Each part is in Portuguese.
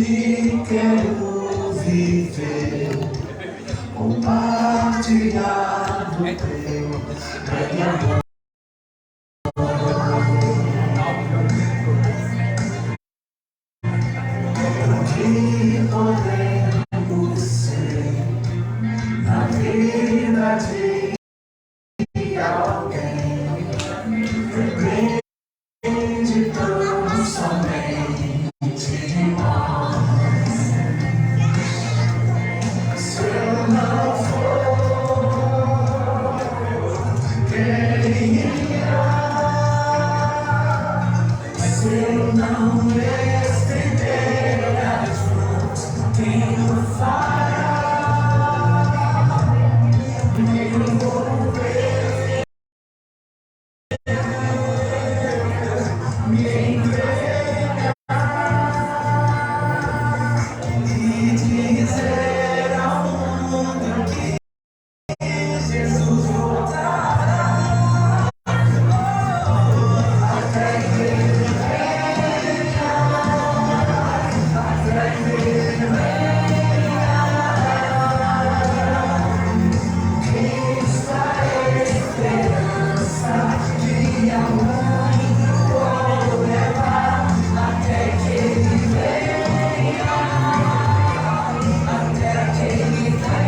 ti quero viver, compartilhar do teu grande amor. O que podemos ser na vida de alguém? Depende tão somente de nós. Se eu não for, quem irá? Se eu não estender as mãos, quem o fará? Me envolver, me entregar e dizer ao mundo que Jesus voltará. Até que ele venha, até que ele venha, quem está a esperança de amor vou levar. Até que ele venha, até que ele venha,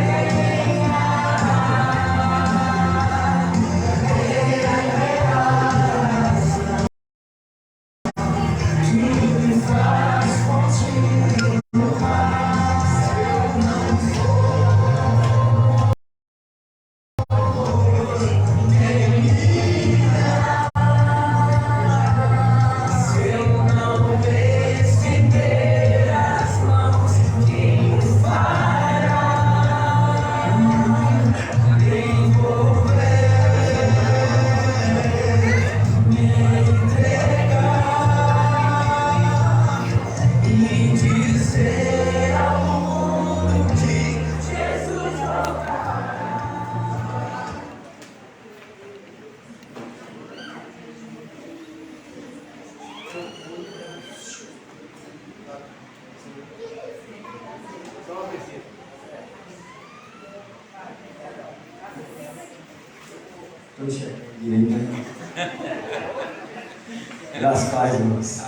que me faz continuar. Se eu não Se eu não estender as mãos, quem o fará? Me envolver, me entregar e dizer ao mundo que Jesus voltará. Puxa, direita. Graças a Deus, irmãos.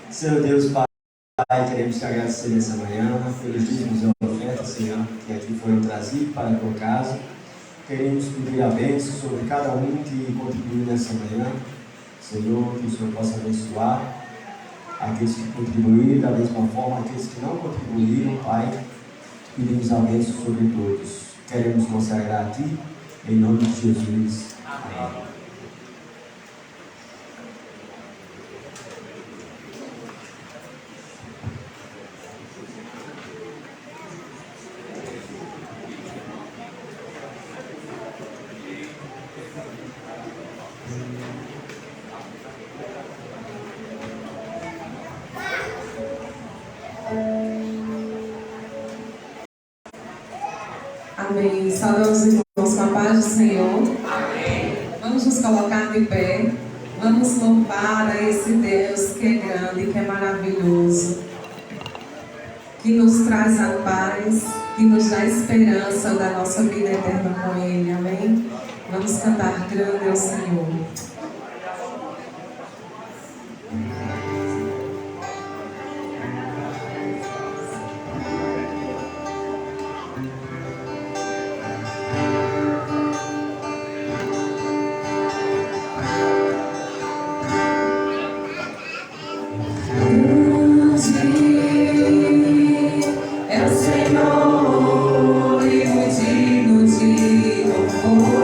Senhor Deus, Pai, queremos te agradecer nessa manhã pelos dízimos e ofertas, Senhor, que aqui foram trazidos para a tua casa. Queremos pedir a bênção sobre cada um que contribuiu nessa manhã. Senhor, que o Senhor possa abençoar aqueles que contribuíram, da mesma forma aqueles que não contribuíram, Pai. Pedimos a bênção sobre todos. Queremos consagrar a Ti, em nome de Jesus. Amém. Amém. Saudamos os irmãos com a paz do Senhor. Amém. Vamos nos colocar de pé. Vamos louvar a esse Deus que é grande, que é maravilhoso, que nos traz a paz, que nos dá esperança da nossa vida eterna com Ele. Amém. Vamos cantar grande ao Senhor. É o Senhor e o digno de louvor.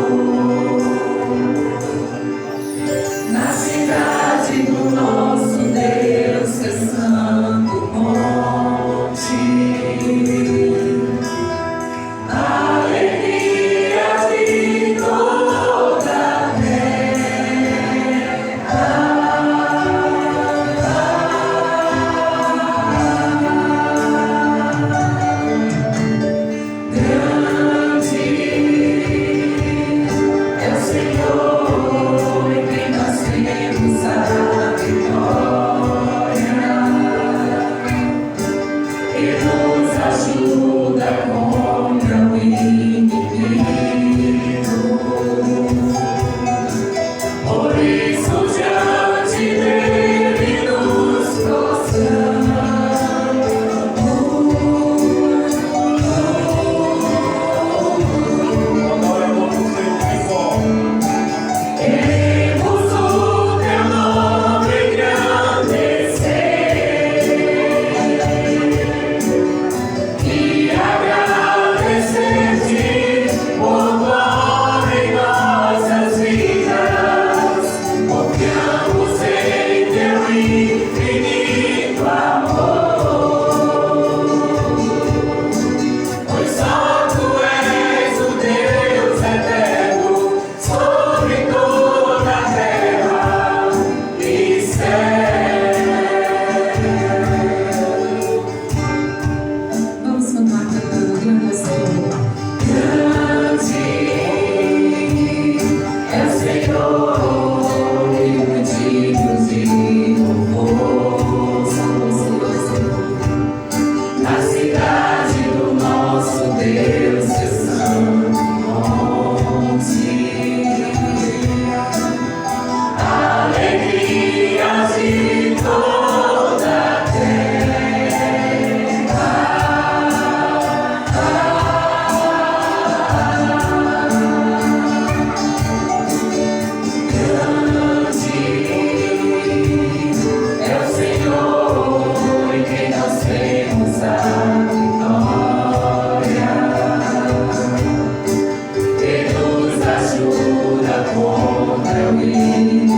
contra o inimigo.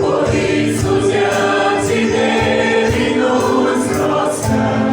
Por isso diante dele nos prostramos.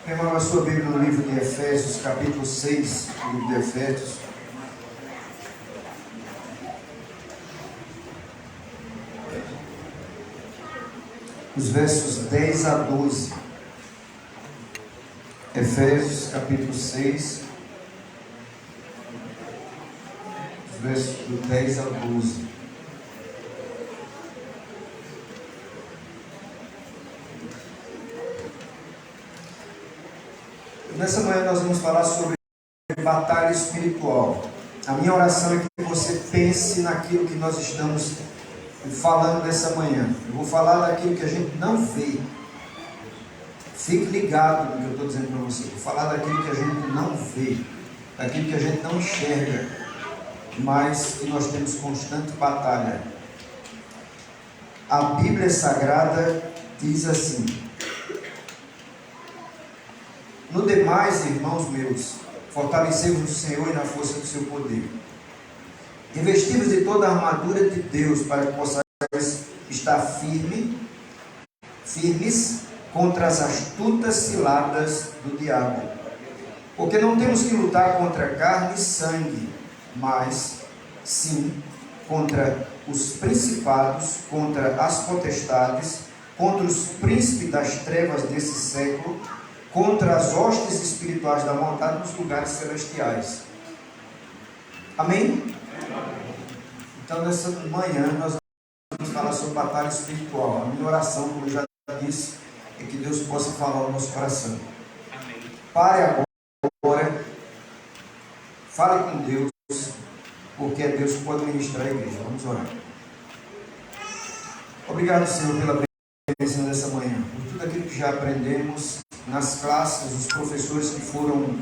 Irmão, a sua Bíblia no livro de Efésios, capítulo 6, livro de Efésios. Os versos 10 a 12. Efésios, capítulo 6, os versos do 10 a 12. Nessa manhã nós vamos falar sobre batalha espiritual. A minha oração é que você pense naquilo que nós estamos falando nessa manhã. Eu vou falar daquilo que a gente não vê. Fique ligado no que eu estou dizendo para você. Eu vou falar daquilo que a gente não vê, daquilo que a gente não enxerga, mas que nós temos constante batalha. A Bíblia Sagrada diz assim: no demais, irmãos meus, fortalecei-vos no Senhor e na força do seu poder. Revesti-vos de toda a armadura de Deus, para que possais estar firmes contra as astutas ciladas do diabo. Porque não temos que lutar contra carne e sangue, mas sim contra os principados, contra as potestades, contra os príncipes das trevas desse século, contra as hostes espirituais da maldade nos lugares celestiais. Amém? Então, nessa manhã, nós vamos falar sobre batalha espiritual. A minha oração, como eu já disse, é que Deus possa falar no nosso coração. Pare agora, fale com Deus, porque é Deus que pode ministrar a igreja. Vamos orar. Obrigado, Senhor, pela presença dessa manhã, por tudo aquilo que já aprendemos nas classes, os professores que foram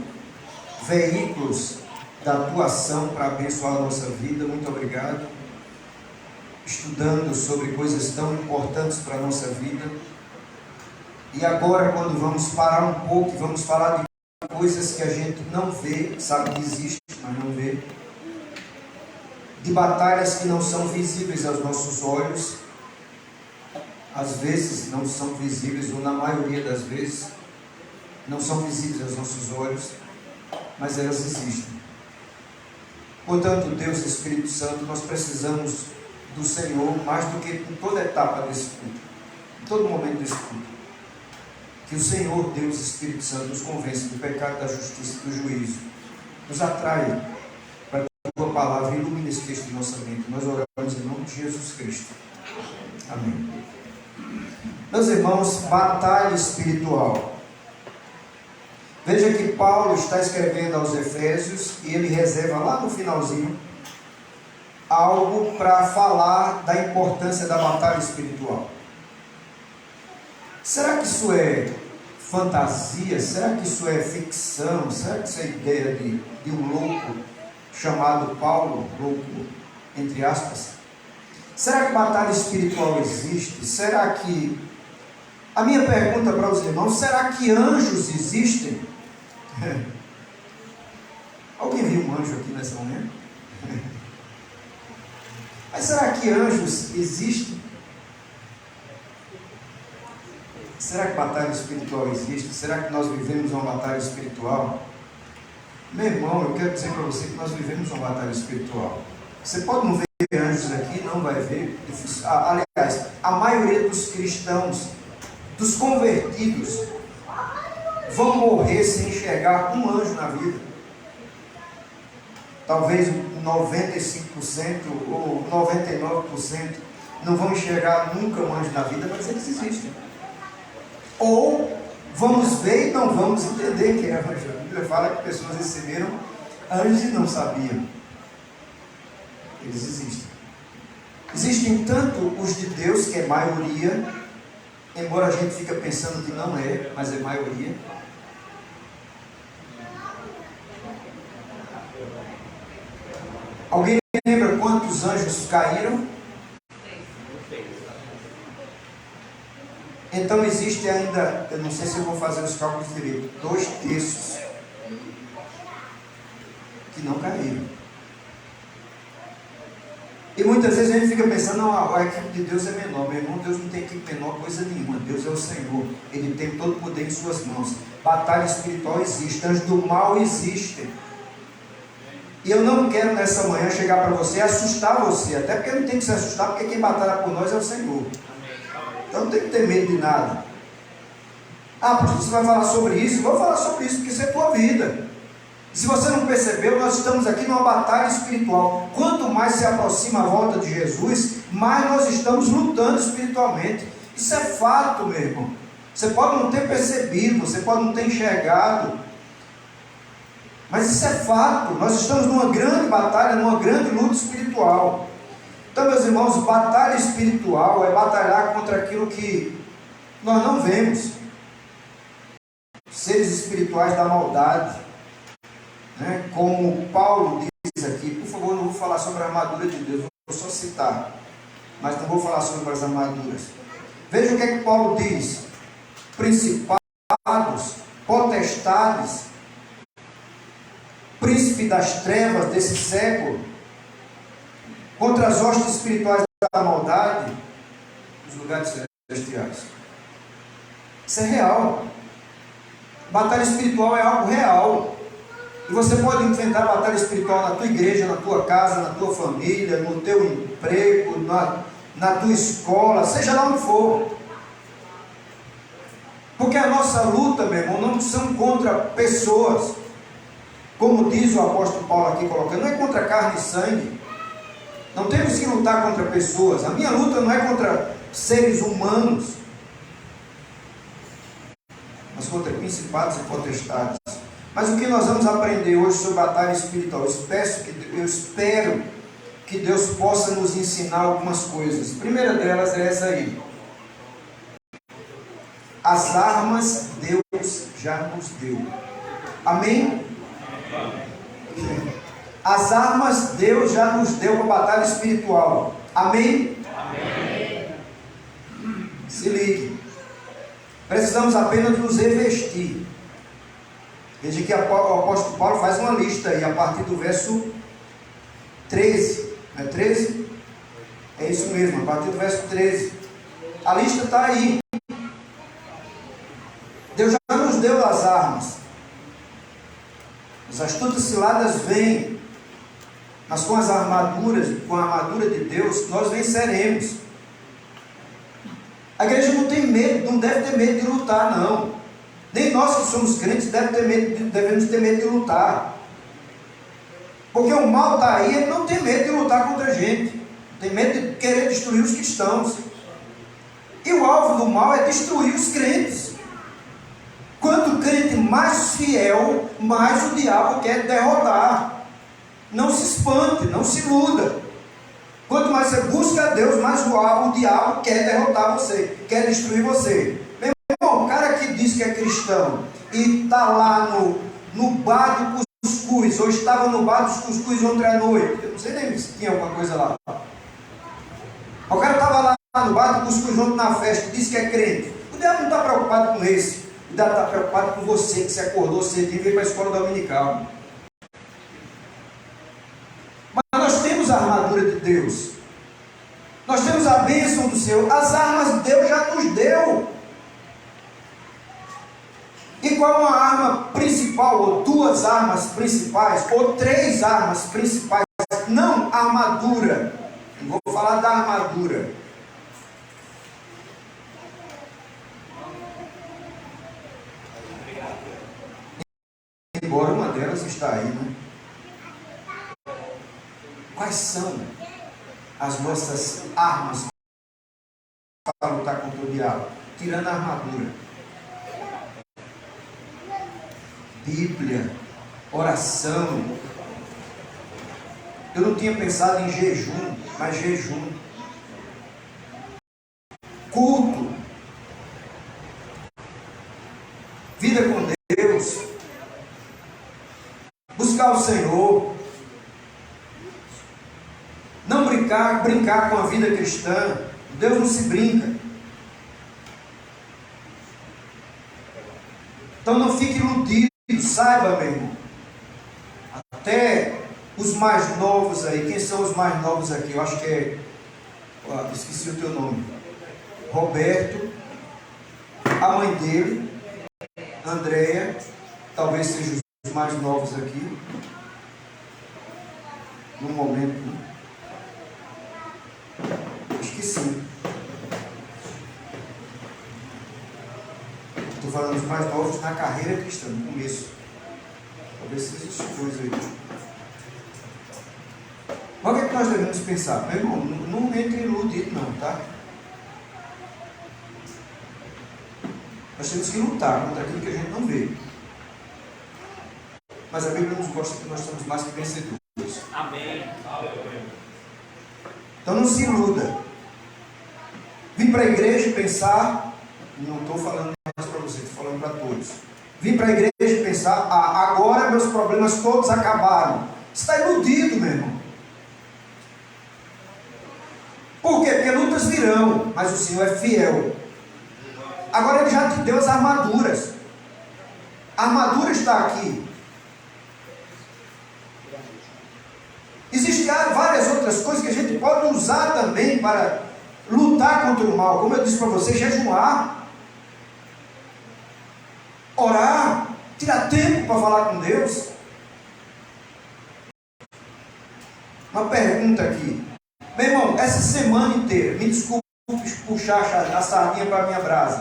veículos da atuação para abençoar a nossa vida. Muito obrigado. Estudando sobre coisas tão importantes para a nossa vida. E agora, quando vamos parar um pouco e vamos falar de coisas que a gente não vê, sabe que existe, mas não vê, de batalhas que não são visíveis aos nossos olhos, às vezes não são visíveis, ou na maioria das vezes, não são visíveis aos nossos olhos, mas elas existem. Portanto, Deus Espírito Santo, nós precisamos do Senhor mais do que em toda etapa desse culto, em todo momento desse culto. Que o Senhor, Deus Espírito Santo, nos convença do pecado, da justiça e do juízo, nos atrai para que a tua palavra ilumine esse texto de nossa mente. Nós oramos em nome de Jesus Cristo. Amém. Meus irmãos, batalha espiritual. Veja que Paulo está escrevendo aos Efésios e ele reserva lá no finalzinho algo para falar da importância da batalha espiritual. Será que isso é fantasia? Será que isso é ficção? Será que isso é ideia de um louco chamado Paulo, louco entre aspas? Será que batalha espiritual existe? Será que... A minha pergunta para os irmãos, será que anjos existem? Alguém viu um anjo aqui nessa manhã? Mas será que anjos existem? Será que batalha espiritual existe? Será que nós vivemos uma batalha espiritual? Meu irmão, eu quero dizer para você que nós vivemos uma batalha espiritual. Você pode não ver anjos aqui, não vai ver. Aliás, a maioria dos cristãos, dos convertidos, vão morrer sem enxergar um anjo na vida. Talvez 95% ou 99% não vão enxergar nunca um anjo na vida, mas eles existem. Ou vamos ver e não vamos entender que é anjo. A Bíblia fala que pessoas receberam anjos e não sabiam. Eles existem. Existem tanto os de Deus, que é maioria, embora a gente fique pensando que não é, mas é maioria. Alguém lembra quantos anjos caíram? Então existe ainda, eu não sei se eu vou fazer os cálculos direito, 2/3 que não caíram. E muitas vezes a gente fica pensando, não, a equipe de Deus é menor. Meu irmão, Deus não tem equipe menor coisa nenhuma. Deus é o Senhor. Ele tem todo o poder em suas mãos. Batalha espiritual existe, anjos do mal existem. E eu não quero nessa manhã chegar para você e assustar você, até porque não tem que se assustar, porque quem batalha por nós é o Senhor. Então não tem que ter medo de nada. Ah, pastor, você vai falar sobre isso? Eu vou falar sobre isso, porque isso é tua vida. Se você não percebeu, nós estamos aqui numa batalha espiritual. Quanto mais se aproxima a volta de Jesus, mais nós estamos lutando espiritualmente. Isso é fato, meu irmão. Você pode não ter percebido, você pode não ter enxergado, mas isso é fato. Nós estamos numa grande batalha, numa grande luta espiritual. Então, meus irmãos, batalha espiritual é batalhar contra aquilo que nós não vemos. Seres espirituais da maldade, né? Como Paulo diz aqui. Por favor, não vou falar sobre a armadura de Deus, vou só citar, mas não vou falar sobre as armaduras. Veja o que é que Paulo diz: principados, potestades, príncipe das trevas desse século, contra as hostes espirituais da maldade nos lugares celestiais. Isso é real. Batalha espiritual é algo real. E você pode enfrentar a batalha espiritual na tua igreja, na tua casa, na tua família, no teu emprego, na tua escola, seja lá onde for. Porque a nossa luta, meu irmão, não são contra pessoas. Como diz o apóstolo Paulo aqui colocando, não é contra carne e sangue. Não temos que lutar contra pessoas. A minha luta não é contra seres humanos, mas contra principados e potestades. Mas o que nós vamos aprender hoje sobre batalha espiritual? Eu espero que Deus possa nos ensinar algumas coisas. A primeira delas é essa aí. As armas Deus já nos deu. Amém? As armas Deus já nos deu para a batalha espiritual. Amém? Amém. Se ligue. Precisamos apenas nos revestir. Veja que o apóstolo Paulo faz uma lista aí, a partir do verso 13. Não é 13? É isso mesmo, a partir do verso 13. A lista está aí. Deus já nos deu as armas. As astutas ciladas vêm, mas com as armaduras, com a armadura de Deus, nós venceremos. A igreja não tem medo, não deve ter medo de lutar, não. Nem nós que somos crentes devemos ter medo de lutar. Porque o mal está aí, ele não tem medo de lutar contra a gente. Tem medo de querer destruir os cristãos. o alvo do mal é destruir os crentes. Quanto crente mais fiel, mais o diabo quer derrotar. Não se espante, não se iluda. Quanto mais você busca a Deus, mais o diabo quer derrotar você, quer destruir você. Meu irmão, o cara que diz que é cristão e está lá no bar do cuscuz, ou estava no bar dos cuscuz ontem à noite, eu não sei nem se tinha alguma coisa lá. O cara estava lá no bar do cuscuz ontem na festa, disse que é crente. O diabo não está preocupado com esse. O diabo está preocupado com você, que se acordou cedinho e veio para a escola dominical. Mas nós temos a armadura de Deus. Nós temos a bênção do Senhor. As armas Deus já nos deu. E qual uma arma principal, ou duas armas principais, ou três armas principais? Não armadura. Eu vou falar da armadura. Embora uma delas está aí, né? Quais são as nossas armas para lutar contra o diabo? Tirando a armadura. Bíblia, oração. Eu não tinha pensado em jejum, mas jejum. Culto. Vida com Deus. Buscar o Senhor. Não brincar com a vida cristã. Deus não se brinca. Então não fique iludido, saiba, meu irmão. Até os mais novos aí, quem são os mais novos aqui? Eu acho que é, esqueci o teu nome. Roberto, a mãe dele, Andréia, talvez sejam os mais novos aqui. No momento, né? Acho que sim. Estou falando dos mais novos na carreira cristã, no começo. Talvez seja essas coisas aí. Mas o que é que nós devemos pensar? Meu irmão, não entre iludido não, tá? Nós temos que lutar contra aquilo que a gente não vê. Mas a Bíblia nos mostra que nós somos mais que vencedores. Amém. Então não se iluda. Vim para a igreja pensar, não estou falando mais para você, estou falando para todos. Vim para a igreja pensar, agora meus problemas todos acabaram. Você está iludido, meu irmão. Por quê? Porque lutas virão, mas o Senhor é fiel. Agora Ele já te deu as armaduras. A armadura está aqui. Existem várias outras coisas que a gente pode usar também para lutar contra o mal. Como eu disse para você, jejuar, orar, tirar tempo para falar com Deus. Uma pergunta aqui. Meu irmão, essa semana inteira, me desculpe puxar a sardinha para a minha brasa,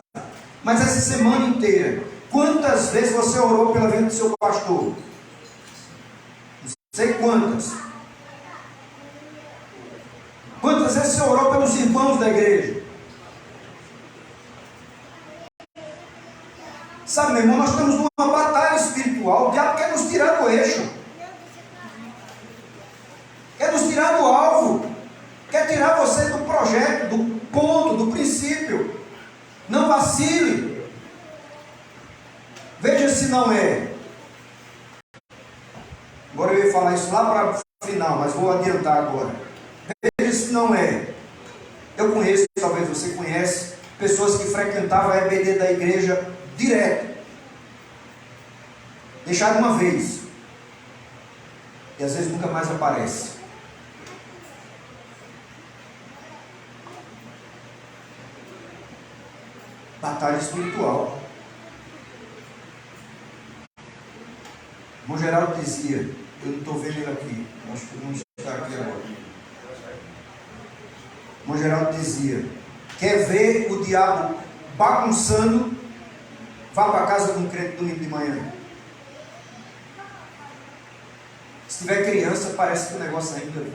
mas essa semana inteira, quantas vezes você orou pela vida do seu pastor? Não sei quantas. Quantas vezes você orou pelos irmãos da igreja? Sabe, meu irmão, nós estamos numa batalha espiritual. O diabo quer nos tirar do eixo. Quer nos tirar do alvo. Quer tirar você do projeto, do ponto, do princípio. Não vacile. Veja se não é. Agora eu ia falar isso lá para o final, mas vou adiantar agora. Veja se não é. Eu conheço, talvez você conhece, pessoas que frequentavam a EBD da igreja direto. Deixaram uma vez. E às vezes nunca mais aparece. Batalha espiritual. O irmão Geraldo dizia, eu não estou vendo ele aqui, acho que não está aqui agora. O irmão Geraldo dizia, quer ver o diabo bagunçando, vá para a casa de um crente domingo de manhã. Se tiver criança, parece que o negócio ainda,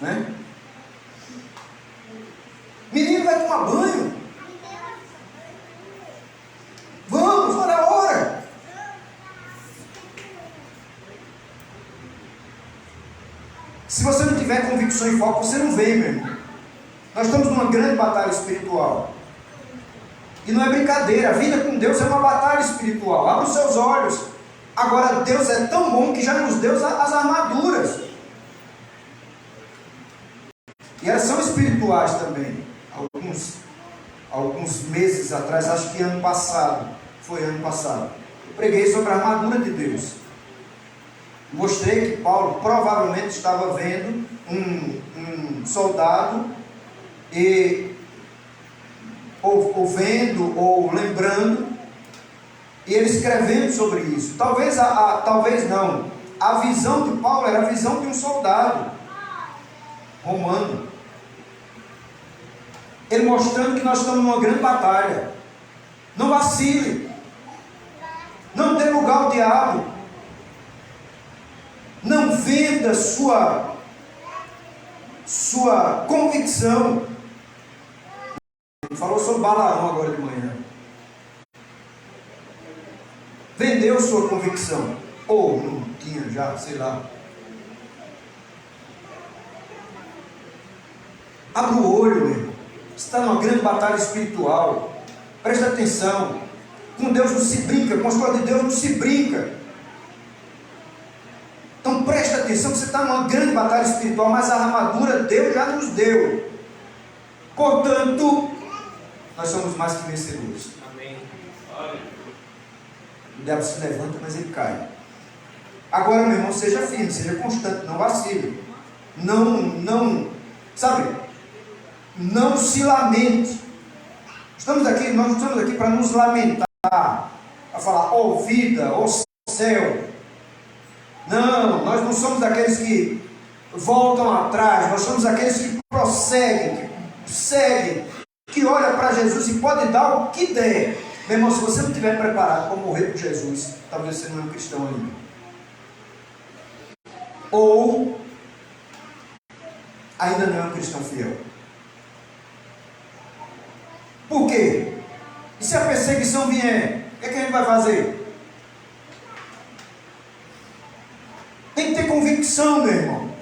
né? Menino vai tomar banho. Vamos, ora. Se você não tiver convicção e foco, você não vem, meu irmão. Nós estamos numa grande batalha espiritual. E não é brincadeira, a vida com Deus é uma batalha espiritual. Abra os seus olhos. Agora, Deus é tão bom que já nos deu as armaduras. E elas são espirituais também. Alguns meses atrás, acho que ano passado, eu preguei sobre a armadura de Deus. Mostrei que Paulo provavelmente estava vendo um soldado ou vendo, ou lembrando, e ele escrevendo sobre isso. Talvez não. A visão de Paulo era a visão de um soldado romano. Ele mostrando que nós estamos numa grande batalha. Não vacile. Não dê lugar ao diabo. Não venda sua convicção. Ele falou sobre Balaão agora de manhã. Vendeu sua convicção. Ou não tinha já, sei lá. Abra o olho, meu irmão. Você está numa grande batalha espiritual. Presta atenção. Com Deus não se brinca. Com as coisas de Deus não se brinca. Então presta atenção que você está numa grande batalha espiritual. Mas a armadura Deus já nos deu. Portanto, nós somos mais que vencedores. Amém. O diabo se levanta, mas ele cai. Agora, meu irmão, seja firme, seja constante, não vacile. Não se lamente. Nós não estamos aqui para nos lamentar, para falar, oh vida, oh céu. Não, nós não somos daqueles que voltam atrás, nós somos aqueles que prosseguem, que seguem, que olham para Jesus e podem dar o que der. Meu irmão, se você não estiver preparado para morrer por Jesus, talvez você não é um cristão ainda. Ou ainda não é um cristão fiel. Por quê? E se a perseguição vier, o que a gente vai fazer? Tem que ter convicção, meu irmão.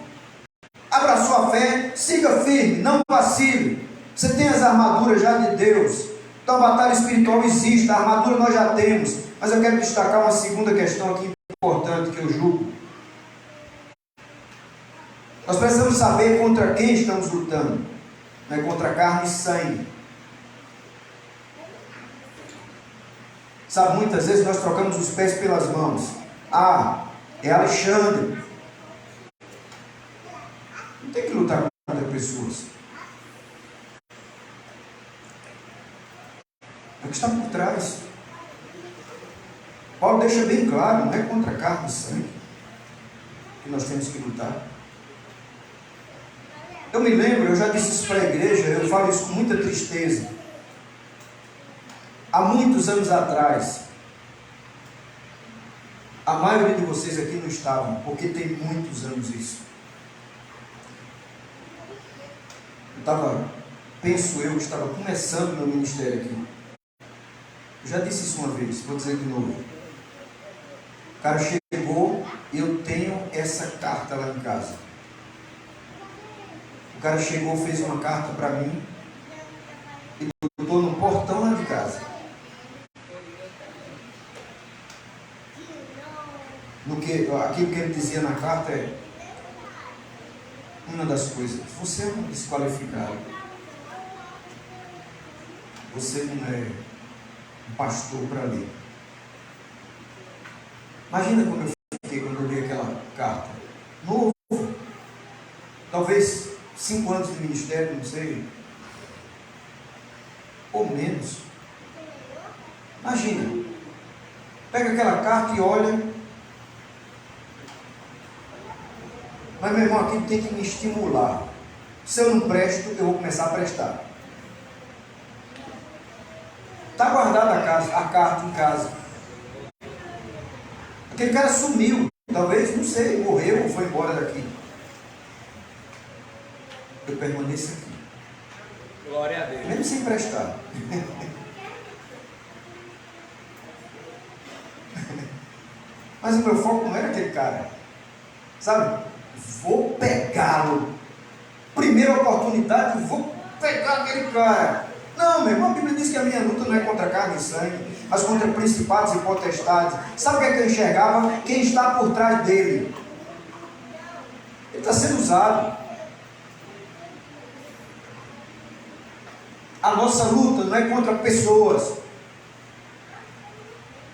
Abra a sua fé, siga firme, não vacile. Você tem as armaduras já de Deus. Então a batalha espiritual existe, a armadura nós já temos. Mas eu quero destacar uma segunda questão aqui importante que eu julgo. Nós precisamos saber contra quem estamos lutando. Não é contra carne e sangue. Sabe, muitas vezes nós trocamos os pés pelas mãos. Ah, é Alexandre. Não tem que lutar contra pessoas. É o que está por trás. Paulo deixa bem claro, não é contra carne e sangue que nós temos que lutar. Eu me lembro, eu já disse isso para a igreja, eu falo isso com muita tristeza. Há muitos anos atrás, a maioria de vocês aqui não estavam, porque tem muitos anos isso. Penso eu que estava começando meu ministério aqui. Eu já disse isso uma vez, vou dizer de novo. O cara chegou e eu tenho essa carta lá em casa. O cara chegou, fez uma carta para mim e botou no portão lá de casa. Aquilo que ele dizia na carta é uma das coisas: você é um desqualificado, você não é um pastor para ler. Imagina como eu fiquei quando eu li aquela carta. Novo, talvez 5 anos de ministério, não sei, ou menos. Imagina, pega aquela carta e olha. Mas, meu irmão, aquilo tem que me estimular. Se eu não presto, eu vou começar a prestar. Está guardada a carta em casa. Aquele cara sumiu. Talvez, não sei, morreu ou foi embora daqui. Eu permaneço aqui. Glória a Deus. Mesmo sem emprestar. Mas o meu foco não era aquele cara. Sabe? Vou pegá-lo. Primeira oportunidade, vou pegar aquele cara. Não, meu irmão, a Bíblia diz que a minha luta não é contra carne e sangue, mas contra principados e potestades. Sabe o que é que eu enxergava? Quem está por trás dele. Ele está sendo usado. A nossa luta não é contra pessoas.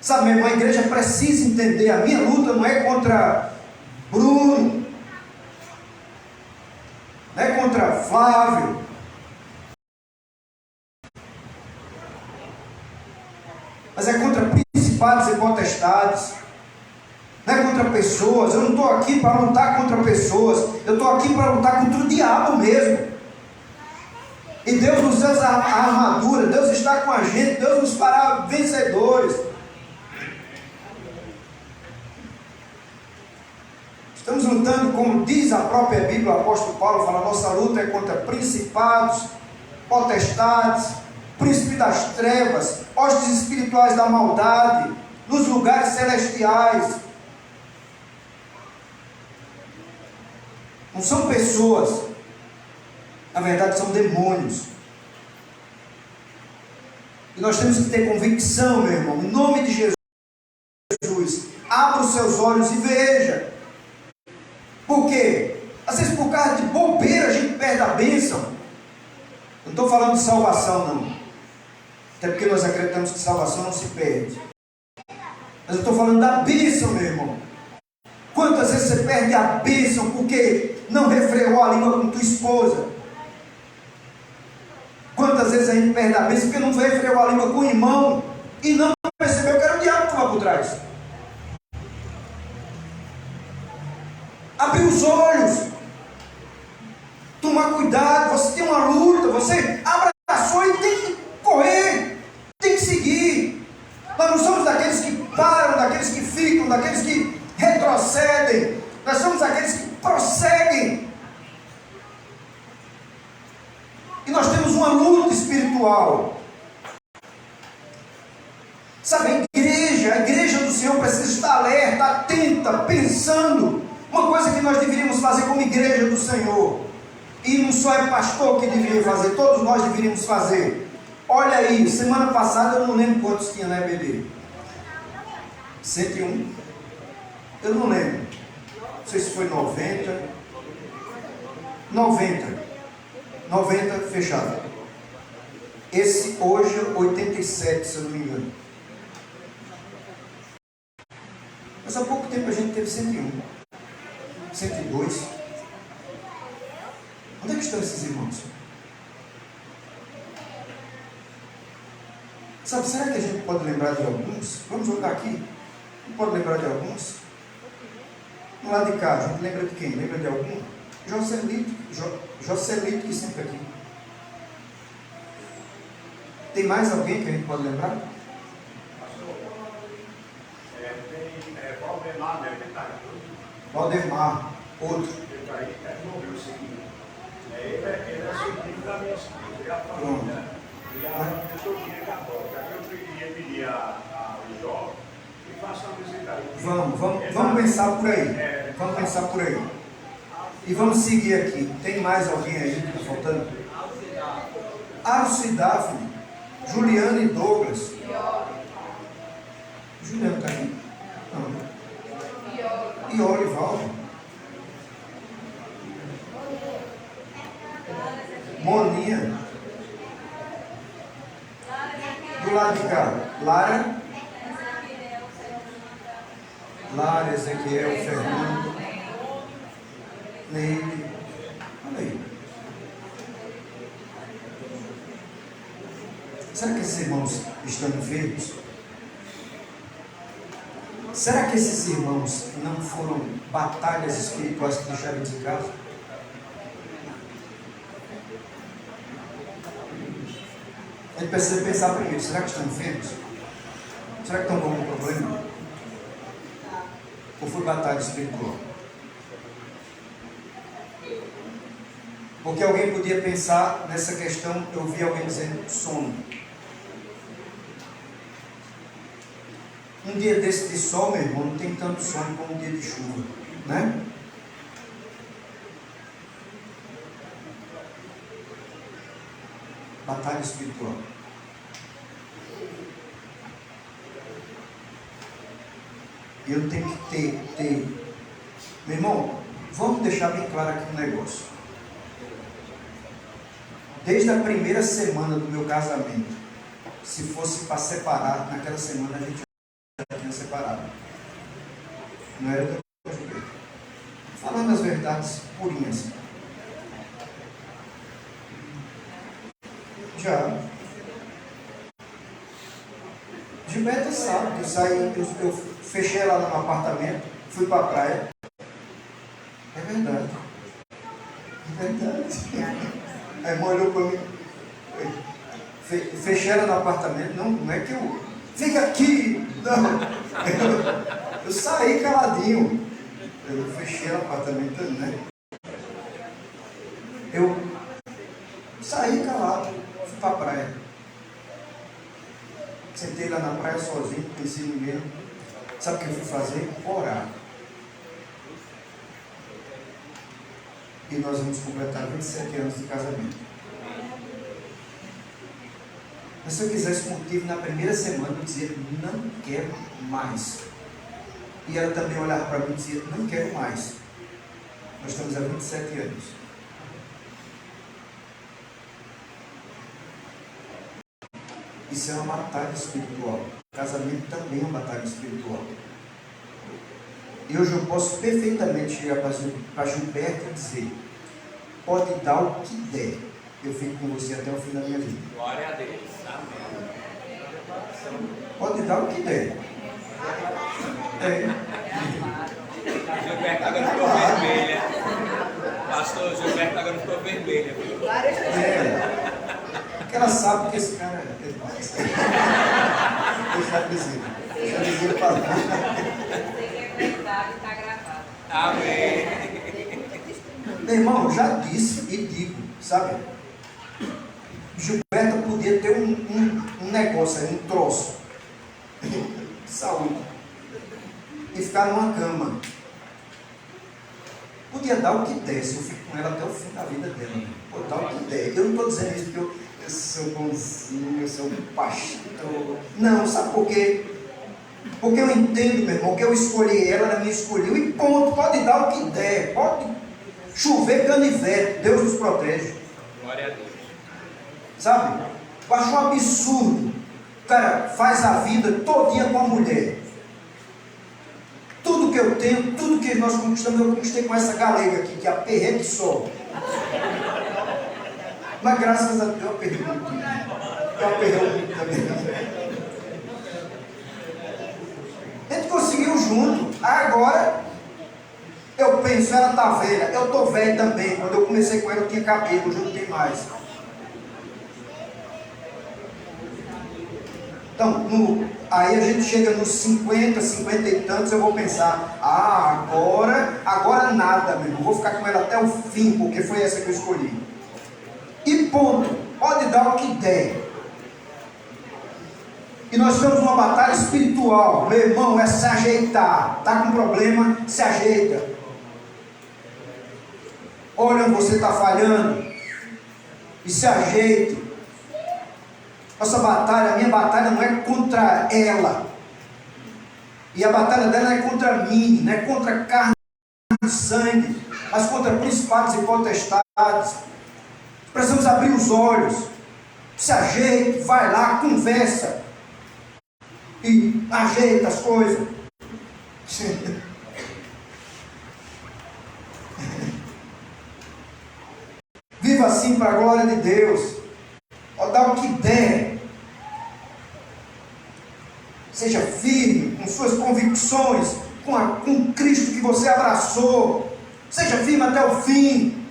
Sabe, meu irmão, a igreja precisa entender, a minha luta não é contra Bruno, não é contra Flávio, mas é contra principados e potestades, não é contra pessoas. Eu não estou aqui para lutar contra pessoas, eu estou aqui para lutar contra o diabo mesmo. E Deus nos deu a armadura, Deus está com a gente, Deus nos fará vencedores. Estamos lutando, como diz a própria Bíblia, o apóstolo Paulo fala, nossa luta é contra principados, potestades, príncipe das trevas, hostes espirituais da maldade, nos lugares celestiais. Não são pessoas, na verdade são demônios. E nós temos que ter convicção, meu irmão, em nome de Jesus, abra os seus olhos e veja. Por quê? Às vezes por causa de bobeira a gente perde a bênção. Não estou falando de salvação não, até porque nós acreditamos que salvação não se perde, mas eu estou falando da bênção, meu irmão. Quantas vezes você perde a bênção porque não refreou a língua com tua esposa? Quantas vezes a gente perde a bênção porque não refreou a língua com o irmão e não percebeu que era o diabo que estava por trás? Abrir os olhos, tomar cuidado. Você tem uma luta, você abraçou e tem que correr, tem que seguir. Nós não somos daqueles que param, daqueles que ficam, daqueles que retrocedem. Nós somos aqueles que prosseguem. E nós temos uma luta espiritual. Sabe, a igreja do Senhor precisa estar alerta, atenta, pensando. Uma coisa que nós deveríamos fazer como igreja do Senhor, e não só é pastor que deveria fazer, todos nós deveríamos fazer. Olha aí, semana passada eu não lembro quantos tinha na EBD. 101? Eu não lembro. Não sei se foi 90. 90 fechado. Esse hoje 87, se eu não me engano. Mas há pouco tempo a gente teve 101. 102. Onde é que estão esses irmãos? Sabe, será que a gente pode lembrar de alguns? Vamos jogar aqui. Não pode lembrar de alguns? No lado de cá, a gente lembra de quem? Lembra de algum? Joselito, que sempre aqui. Tem mais alguém que a gente pode lembrar? Valdemar, né? Que está aqui. Valdemar, outro. Ele está aí, morreu o seguinte. Ele é sobrinho da minha esposa, e a família. E a pessoa que é católica. Eu queria pedir ao jovem que faça uma visita aí. Vamos pensar por aí. Vamos pensar por aí. E vamos seguir aqui. Tem mais alguém aí que está faltando? Arcio e Daphne, Juliana e Douglas. Juliana está aí? Não. E Orivaldo. Moninha. Do lado de cá, Lara, Ezequiel, Fernando, Neide. Olha aí. Será que esses irmãos estão enfermos? Será que esses irmãos não foram batalhas espirituais que deixaram de casa? A gente precisa pensar primeiro, será que estão enfermos? Será que estão com algum problema? Ou foi batalha espiritual? Porque alguém podia pensar nessa questão, eu vi alguém dizendo sono. Um dia desse de sol, meu irmão, não tem tanto sono como um dia de chuva, né? Batalha espiritual. E eu tenho que ter. Meu irmão, vamos deixar bem claro aqui um negócio. Desde a primeira semana do meu casamento, se fosse para separar, naquela semana a gente já tinha separado. Não era o que eu ajudei. Falando as verdades purinhas. Já. Gilberto sabe, eu fechei ela no apartamento, fui para a praia. É verdade. É verdade. A irmã olhou para mim. Fechei ela no apartamento. Não é que eu. Fica aqui! Não. Eu saí caladinho. Eu fechei o apartamento, né? Eu saí calado, fui para a praia. Sentei lá na praia sozinho, pensei em mim mesmo. Sabe o que eu fui fazer? Orar. E nós vamos completar 27 anos de casamento. Mas se eu quisesse motivo, na primeira semana eu dizia, não quero mais. E ela também olhava para mim e dizia, não quero mais. Nós estamos há 27 anos. Isso é uma batalha espiritual. O casamento também é uma batalha espiritual. E hoje eu posso perfeitamente chegar para Gilberto e dizer, pode dar o que der, eu fico com você até o fim da minha vida. Glória a Deus. Amém. Pode dar o que der. Gilberto agora ficou vermelha. Pastor Gilberto agora ficou vermelha. Porque ela sabe que esse cara é demais. Eu já dizia para Está gravado. Amém. Meu irmão, eu já disse e digo, sabe? Gilberto podia ter um negócio aí, um troço de saúde e ficar numa cama. Podia dar o que desse, eu fico com ela até o fim da vida dela. Pode dar o que der. Eu não estou dizendo isso porque eu sou bonzinho, eu sou um pastor. Não, sabe por quê? Porque eu entendo, meu irmão, que eu escolhi ela, ela me escolheu e ponto. Pode dar o que der, pode chover canivete, Deus nos protege. Glória a Deus. Sabe? Eu acho um absurdo. O cara faz a vida todinha com a mulher. Tudo que eu tenho, tudo que nós conquistamos, eu conquistei com essa galega aqui, que é a perreira de sol. Mas graças a Deus eu perdi muito. Eu perdi muito também. A gente conseguiu junto. Agora eu penso, ela está velha. Eu estou velho também. Quando eu comecei com ela eu tinha cabelo, hoje eu não tenho mais. Então, aí a gente chega nos 50, 50 e tantos, eu vou pensar, agora nada, meu irmão, vou ficar com ela até o fim, porque foi essa que eu escolhi. E ponto, pode dar o que der. E nós estamos numa batalha espiritual, meu irmão, é se ajeitar. Está com problema, se ajeita. Olha onde você está falhando e se ajeite. Nossa batalha, a minha batalha não é contra ela. E a batalha dela não é contra mim, não é contra carne e sangue, mas contra principados e potestades. Precisamos abrir os olhos. Se ajeite, vai lá, conversa. E ajeita as coisas. Viva assim para a glória de Deus. Dá o que der. Seja firme com suas convicções, com Cristo que você abraçou. Seja firme até o fim.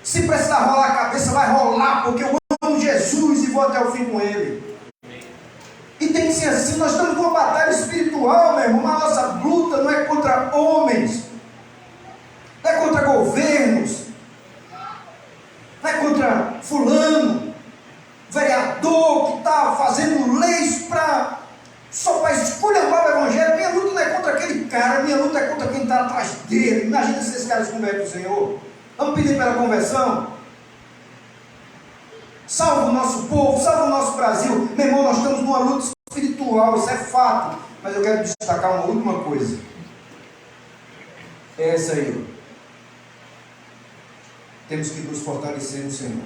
Se precisar rolar a cabeça, vai rolar, porque eu amo Jesus e vou até o fim com Ele. E tem que ser assim. Nós estamos numa batalha espiritual, meu irmão. A nossa luta não é contra homens, não é contra governos, fulano, vereador que está fazendo leis só para esculhambar o evangelho. Minha luta não é contra aquele cara, minha luta é contra quem está atrás dele. Imagina se esse cara se converte ao Senhor. Vamos pedir pela conversão. Salva o nosso povo, salva o nosso Brasil. Meu irmão, nós estamos numa luta espiritual, isso é fato. Mas eu quero destacar uma última coisa. É essa aí. Temos que nos fortalecer no Senhor.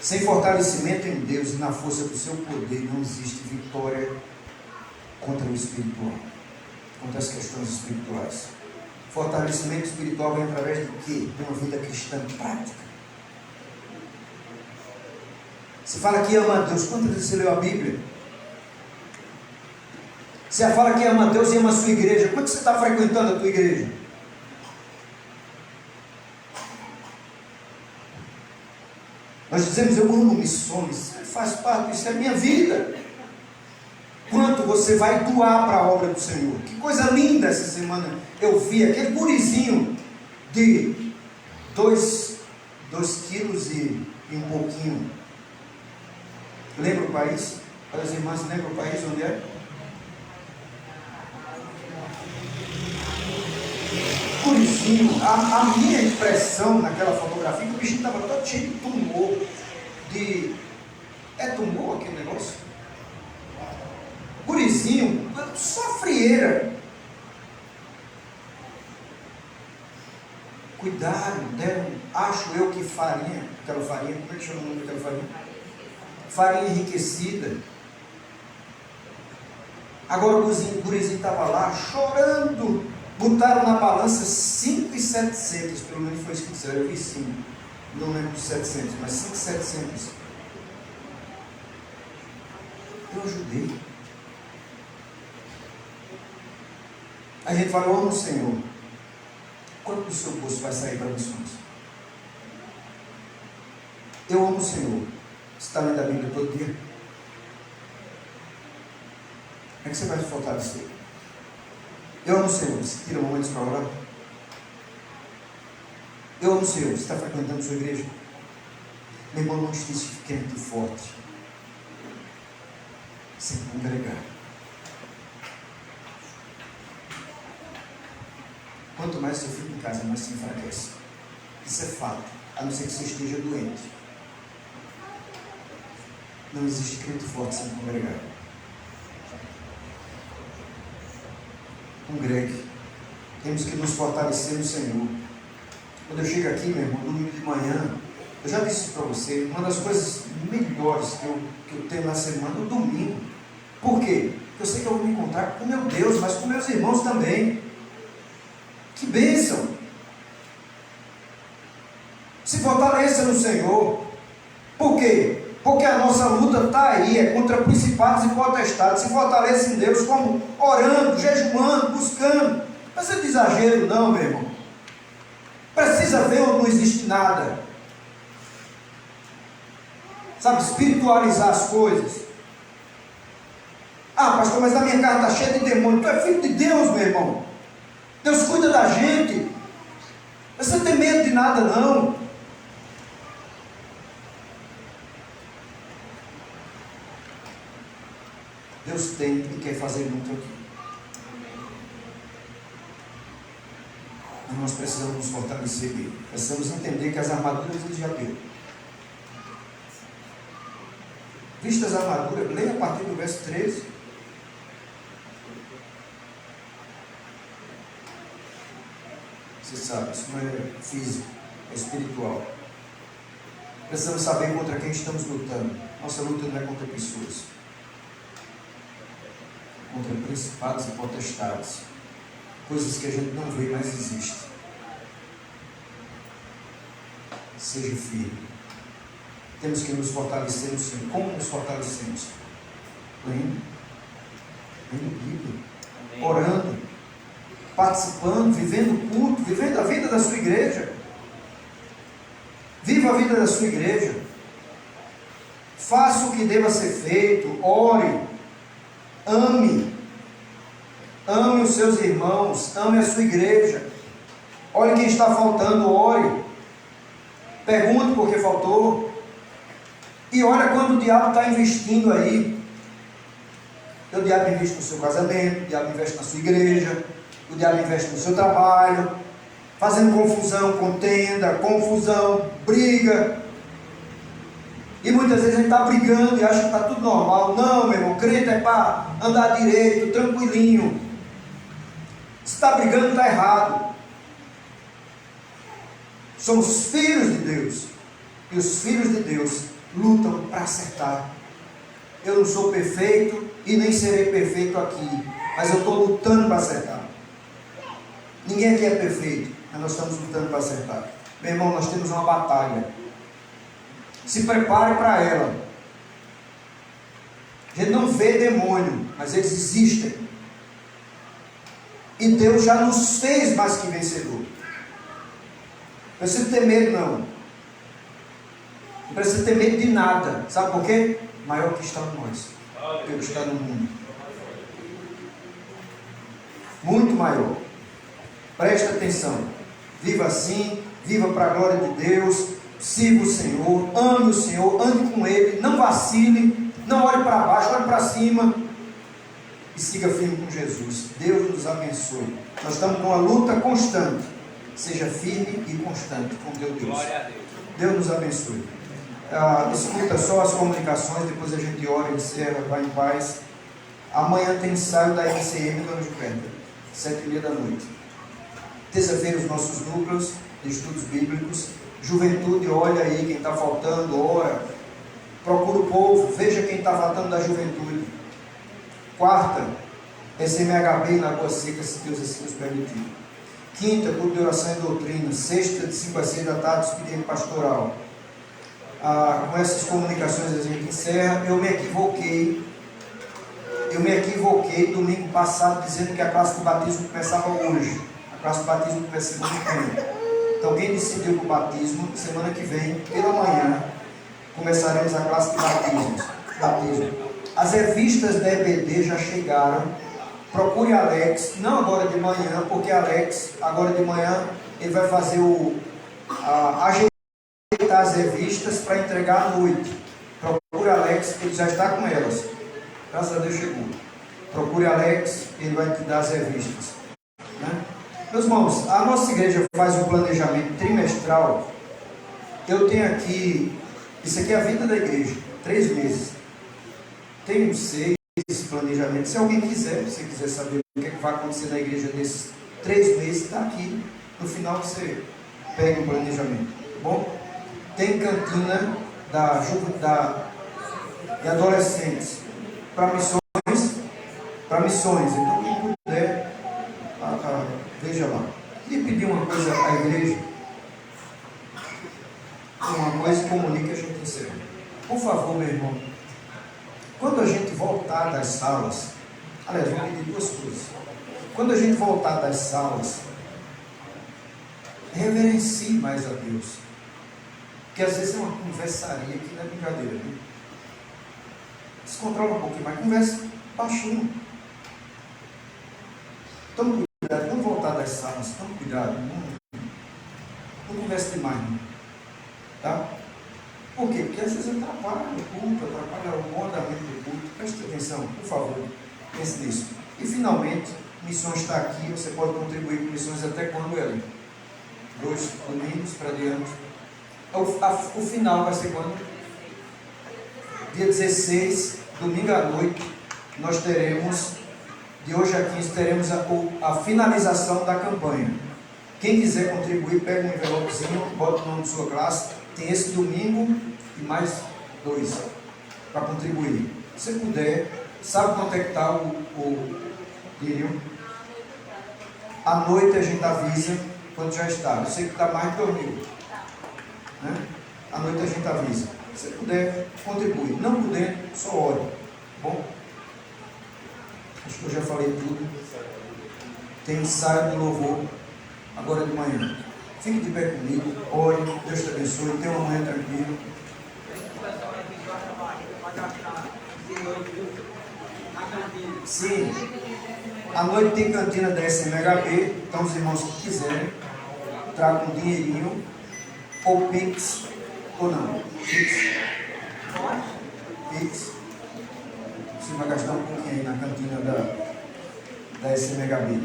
Sem fortalecimento em Deus e na força do seu poder, não existe vitória contra o espiritual, contra as questões espirituais. Fortalecimento espiritual vem através de quê? De uma vida cristã prática. Você fala que ama a Deus. Quantas vezes você leu a Bíblia? Você fala que ama a Deus e ama a sua igreja. Quanto você está frequentando a tua igreja? Nós dizemos, eu amo missões. Isso faz parte, isso é minha vida. Quanto você vai doar para a obra do Senhor? Que coisa linda essa semana. Eu vi aquele gurizinho de 2 quilos e um pouquinho. Lembra o país? As irmãs lembram o país onde é? Gurizinho, a minha impressão naquela fotografia, que o bichinho estava todo cheio de tumor. É tumor aquele negócio? Gurizinho, só frieira. Cuidaram, deram, acho eu que farinha, aquela farinha, como é que chama o nome daquela farinha? Farinha enriquecida. Agora o gurizinho estava lá chorando. Botaram na balança 5.700, pelo menos foi isso que disseram. Eu vi 5, não lembro de 700, mas 5.700. Eu ajudei. A gente fala, eu amo o Senhor. Quanto do seu bolso vai sair para missões? Eu amo o Senhor. Você está lendo a Bíblia todo dia? Como é que você vai se fortalecer? Eu amo o Senhor. Você tira momentos para orar? Eu amo o Senhor. Você está frequentando a sua igreja? Meu irmão, não esteja ficando forte. Sem congregar. Quanto mais você fica em casa, mais se enfraquece. Isso é fato. A não ser que você esteja doente. Não existe crente forte sem congregar. Congregue. Temos que nos fortalecer no Senhor. Quando eu chego aqui, meu irmão, domingo de manhã, eu já disse isso para você, uma das coisas melhores que eu tenho na semana é o domingo. Por quê? Porque eu sei que eu vou me encontrar com meu Deus, mas com meus irmãos também. Que bênção! Se fortaleça no Senhor. Por quê? Porque a nossa luta está aí, é contra principados e potestades. Se fortaleça em Deus, como orando, jejuando, buscando. Mas é de exagero não, meu irmão. Precisa ver onde não existe nada. Sabe, espiritualizar as coisas. Ah, pastor, mas a minha casa está cheia de demônio. Tu é filho de Deus, meu irmão. Deus cuida da gente. Você não tem medo de nada, não. Deus tem e quer fazer muito aqui. Mas nós precisamos nos fortalecer dele. Precisamos entender que as armaduras ele já deu. Vista as armaduras, leia a partir do verso 13. Você sabe, isso não é físico, é espiritual. Precisamos saber contra quem estamos lutando. Nossa luta não é contra pessoas. Contra principados e potestades. Coisas que a gente não vê, mas existem. Seja firme. Temos que nos fortalecer no Senhor. Como nos fortalecemos? Lendo Bíblia, orando, participando, vivendo o culto, vivendo a vida da sua igreja. Viva a vida da sua igreja. Faça o que deva ser feito. Ore. Ame os seus irmãos, ame a sua igreja. Olhe quem está faltando, ore. Pergunte por que faltou. E olha quando o diabo está investindo aí. O diabo investe no seu casamento, o diabo investe na sua igreja, o diabo investe no seu trabalho, fazendo confusão, contenda, confusão, briga. E muitas vezes a gente está brigando e acha que está tudo normal. Não, meu irmão, crente é para andar direito, tranquilinho. Se está brigando, está errado. Somos filhos de Deus. E os filhos de Deus lutam para acertar. Eu não sou perfeito e nem serei perfeito aqui, mas eu estou lutando para acertar. Ninguém aqui é perfeito, mas nós estamos lutando para acertar. Meu irmão, nós temos uma batalha. Se prepare para ela. A gente não vê demônio, mas eles existem. E Deus já nos fez mais que vencedor. Não precisa ter medo, não. Não precisa ter medo de nada. Sabe por quê? Maior que está em nós, que o que está no mundo. Muito maior. Preste atenção. Viva assim, viva para a glória de Deus. Sirva o Senhor, ame o Senhor, ande com Ele, não vacile, não olhe para baixo, olhe para cima e siga firme com Jesus. Deus nos abençoe. Nós estamos numa luta constante. Seja firme e constante com Deus. Glória a Deus. Deus nos abençoe. Escuta só as comunicações, depois a gente ora, encerra, vai em paz. Amanhã tem ensaio da MCM do Anjo Perto, 7h30 da noite. Terça-feira os nossos núcleos de estudos bíblicos. Juventude, olha aí quem está faltando, ora. Procura o povo, veja quem está faltando da juventude. Quarta, SMHB na Água Seca, se Deus assim nos permitir. Quinta, culto de oração e doutrina. Sexta, de 5 às 6 da tarde, expediente pastoral. Com essas comunicações a gente encerra. Eu me equivoquei domingo passado dizendo que a classe de batismo começava hoje. A classe de batismo começa segunda-feira. Então quem decidiu o batismo, semana que vem, pela manhã, começaremos a classe de batismo. As revistas da EBD já chegaram. Procure Alex, não agora de manhã, porque Alex, agora de manhã, ele vai fazer ajeitar as revistas para entregar à noite. Procure Alex, ele já está com elas. Graças a Deus chegou. Procure Alex, ele vai te dar as revistas. Né? Meus irmãos, a nossa igreja faz um planejamento trimestral. Eu tenho aqui, isso aqui é a vida da igreja, 3 meses. Tenho 6 planejamentos. Se alguém quiser, se você quiser saber o que vai acontecer na igreja nesses 3 meses, está aqui. No final você pega o planejamento. Tá bom? Tem cantina de adolescentes para missões. Então quem puder, veja lá. E pedir uma coisa à igreja. Uma coisa, comunique, a gente encerra. Por favor, meu irmão, quando a gente voltar das salas, aliás, vou pedir 2 coisas. Quando a gente voltar das salas, reverencie mais a Deus. Porque às vezes é uma conversaria que não é brincadeira, né? Descontrola um pouquinho, mas conversa baixinho. Tome cuidado, quando voltar das salas, tome cuidado. Não converse demais, não. Tá? Por quê? Porque às vezes atrapalha o culto, atrapalha o bom andamento do culto. Preste atenção, por favor, pense nisso. E finalmente, missões está aqui, você pode contribuir com missões até quando ela? 2 domingos para diante. O final vai ser quando? Dia 16, domingo à noite, nós teremos, de hoje a 15, teremos a finalização da campanha. Quem quiser contribuir, pega um envelopezinho, bota o nome de sua classe. Tem esse domingo e mais 2 para contribuir. Se você puder, sabe quanto é que está o dinheiro? À noite a gente avisa quando já está. Eu sei que está mais de 2.000. Né? À noite a gente avisa. Se você puder, contribui. Não puder, só ore. Bom? Acho que eu já falei tudo. Tem ensaio do louvor agora de manhã. Fique de pé comigo, ore, Deus te abençoe, tenha uma manhã tranquila. Sim, à noite tem cantina da SMHB, então os irmãos que quiserem, tragam um dinheirinho ou Pix, ou não? Pix? Pix? Você vai gastar um pouquinho aí na cantina da SMHB.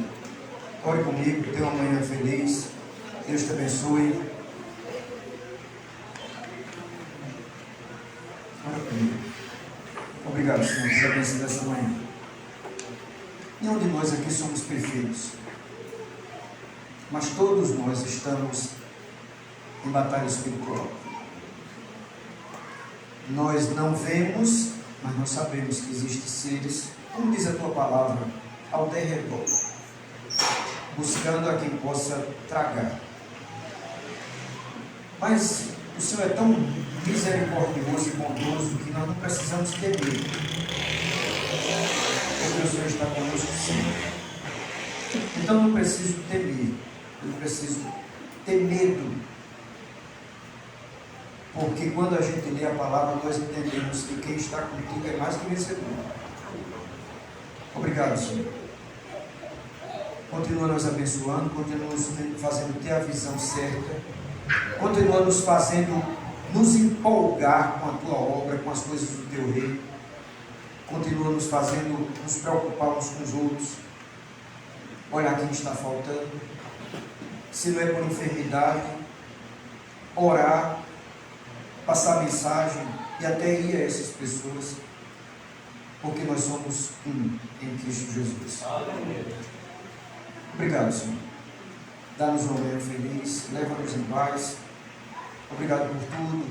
Ore comigo, tenha uma manhã feliz. Deus te abençoe. Ore comigo. Obrigado, Senhor, pela bênção dessa manhã. Nenhum de nós aqui somos perfeitos, mas todos nós estamos em batalha espiritual. Nós não vemos, mas nós sabemos que existem seres, como diz a tua palavra, ao derredor, buscando a quem possa tragar. Mas o Senhor é tão misericordioso e bondoso que nós não precisamos ter medo, porque o Senhor está conosco sempre. Então não preciso temer, eu preciso ter medo, porque quando a gente lê a palavra, nós entendemos que quem está contigo é mais que vencedor. Obrigado, Senhor. Continua nos abençoando, continua nos fazendo ter a visão certa, continua nos fazendo nos empolgar com a tua obra, com as coisas do teu reino, continua nos fazendo nos preocupar uns com os outros, olhar quem está faltando, se não é por enfermidade, orar, passar mensagem e até ir a essas pessoas, porque nós somos um em Cristo Jesus. Obrigado, Senhor. Dá-nos um momento feliz, leva-nos em paz. Obrigado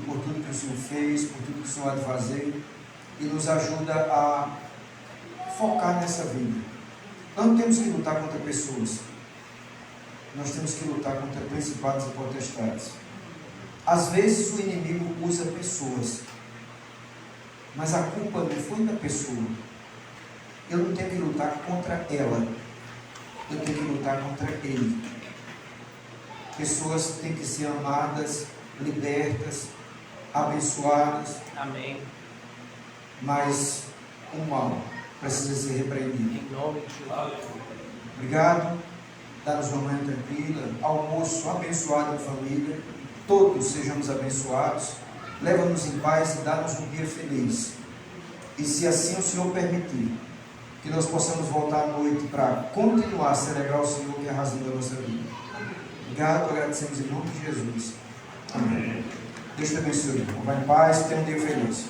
por tudo que o Senhor fez, por tudo que o Senhor há de fazer, e nos ajuda a focar nessa vida. Nós não temos que lutar contra pessoas, nós temos que lutar contra principados e potestades. Às vezes o inimigo usa pessoas, mas a culpa não foi da pessoa. Eu não tenho que lutar contra ela, eu tenho que lutar contra ele. Pessoas têm que ser amadas, libertas, abençoadas. Amém. Mas o mal precisa ser repreendido. Em nome de Jesus. Obrigado. Dá-nos uma manhã tranquila, almoço abençoado em família. Todos sejamos abençoados. Leva-nos em paz e dá-nos um dia feliz. E se assim o Senhor permitir, que nós possamos voltar à noite para continuar a celebrar o Senhor, que é a razão da nossa vida. Obrigado, agradecemos em nome de Jesus. Amém. Deus te abençoe. Vai em paz, tenha um dia feliz.